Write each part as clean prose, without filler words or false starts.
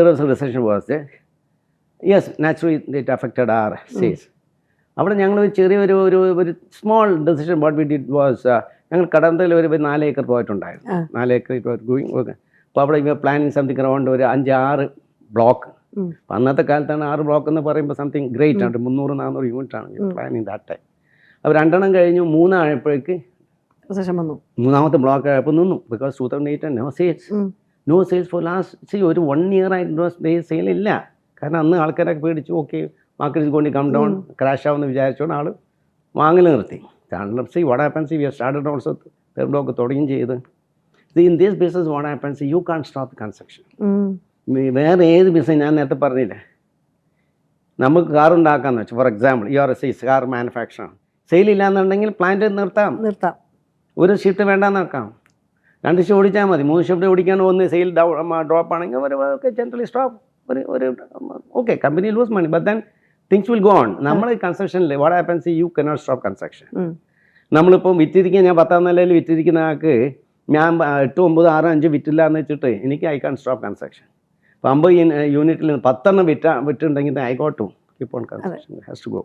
recession was there. Yes, naturally it affected our sales. അവിടെ ഞങ്ങൾ ചെറിയ ഒരു small decision what we did was ഞങ്ങൾ കടന്തയിൽ ഒരു 4 ഏക്കർ പോയിട്ടുണ്ടായിരുന്നു. 4 ഏക്കർ ഗോയിങ്. അപ്പോൾ അവിടെ പ്ലാനിങ് സംതിങ് അറൗണ്ട് ഒരു 5-6 ബ്ലോക്ക്. അന്നത്തെ കാലത്താണ് 6 ബ്ലോക്ക് എന്ന് പറയുമ്പോൾ സംതിങ് ഗ്രേറ്റ് ആണ്. 300-400 യൂണിറ്റ് ആണ് പ്ലാനിങ് ദാറ്റ് ടൈം. അപ്പോൾ 2 എണ്ണം കഴിഞ്ഞു. 3 ആയപ്പോഴേക്ക് മൂന്നാമത്തെ ബ്ലോക്ക് ആയപ്പോൾ നിന്നു. Because 2008 no sales for last ഒരു 1 year ആയിട്ട് സെയിൽ ഇല്ല. കാരണം അന്ന് ആൾക്കാരൊക്കെ പേടിച്ചു. Okay, market is going to come down, crash ആവുമെന്ന് വിചാരിച്ചുകൊണ്ട് ആൾ വാങ്ങൽ നിർത്തി. See what happens, we started also third block തുടങ്ങുകയും ചെയ്ത്. In this business what happens, you can't stop construction. വേറെ ഏത് ബിസിനസ് ഞാൻ നേരത്തെ പറഞ്ഞില്ലേ, നമുക്ക് കാർ ഉണ്ടാക്കാമെന്ന് വെച്ചാൽ for example you are A car manufacture, sale ഇല്ലാന്നുണ്ടെങ്കിൽ പ്ലാന്റ് നിർത്താം. ഒരു ഷിഫ്റ്റ് വേണ്ടാന്ന് വെക്കാം, 2 ഷിഫ്റ്റ് ഓടിച്ചാൽ മതി. 3 ഷിഫ്റ്റ് ഓടിക്കാൻ ഒന്ന് സെയിൽ ഡ്രോപ്പ് ആണെങ്കിൽ ഒരു generally stop. Okay, company lose money, but then things will go on. നമ്മൾ കൺസ്ട്രക്ഷനിൽ what happens, you cannot stop construction. നമ്മളിപ്പം വിറ്റിരിക്കുക, ഞാൻ 10ാം നിലയിൽ വിറ്റിരിക്കുന്ന ആൾക്ക് ഞാൻ 8, 9, 6, 5 വിറ്റില്ല എന്ന് വെച്ചിട്ട് എനിക്ക് ഐ കാൺ സ്റ്റോപ്പ് കൺസ്ട്രക്ഷൻ. ഇപ്പോൾ 50 യൂണിറ്റിൽ 10 എണ്ണം വിറ്റുണ്ടെങ്കിൽ I got to keep on construction, has to go.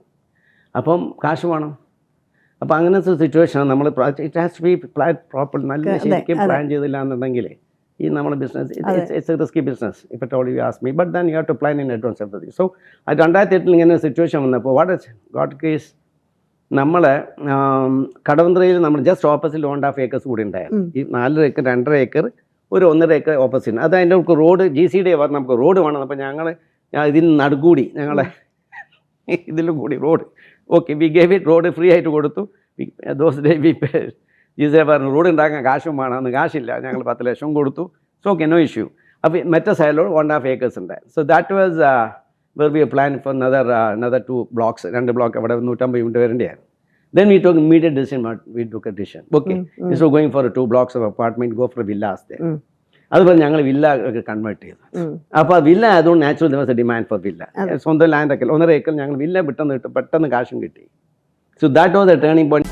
അപ്പം കാശ് വേണം. അപ്പോൾ അങ്ങനത്തെ സിറ്റുവേഷൻ നമ്മൾ it has to be plan proper. നല്ല ശരിക്കും പ്ലാൻ ചെയ്തില്ല എന്നുണ്ടെങ്കിൽ ഈ നമ്മുടെ business it's a risky business if at all you ask me. But then you have to plan in advance everything. So 2008 ഇങ്ങനെ സിറ്റുവേഷൻ വന്നപ്പോൾ വാട്ട് കേസ്, നമ്മൾ കടവന്ത്രയിൽ നമ്മൾ ജസ്റ്റ് ഓപ്പോസിറ്റ് 1.5 ഏക്കേഴ്സ് കൂടി ഉണ്ടായിരുന്നു. ഈ 4 ഏക്കർ 2.5 ഏക്കർ ഒരു 1.5 ഏക്കർ ഓപ്പോസിറ്റ്. അത് അതിൻ്റെ നമുക്ക് റോഡ് GCD പറഞ്ഞ് നമുക്ക് റോഡ് വേണം. അപ്പോൾ ഞങ്ങൾ ഇതിന് നടുകൂടി ഞങ്ങളെ ഇതിലും കൂടി road okay we gave it, road free ആയിട്ട് കൊടുത്തു. ദോസ് ഡേ വി GCD പറഞ്ഞു റോഡ് ഉണ്ടാക്കാൻ കാശും വേണം. അന്ന് കാശില്ല, ഞങ്ങൾ 10 ലക്ഷം കൊടുത്തു. So okay, no issue. അപ്പോൾ മറ്റേ സൈഡിലോട് 1.5 ഏക്കേഴ്സ് ഉണ്ട്. So that was where we plan for another 2 blocks. 2 block അവിടെ 150 യൂണിറ്റ് വരേണ്ടിയായിരുന്നു. Then we took immediate decision. We took a decision. Okay, instead of going for 2 blocks of apartment, go for villas there. അതുപോലെ ഞങ്ങൾ villa convert ചെയ്തു. അപ്പോൾ villa ആയതുകൊണ്ട് natural there was a demand for villa. സ്വന്തം ലാൻഡൊക്കെ 1.5 acre ഞങ്ങൾ villa പെട്ടെന്ന് കാശും കിട്ടി. So that was the turning point.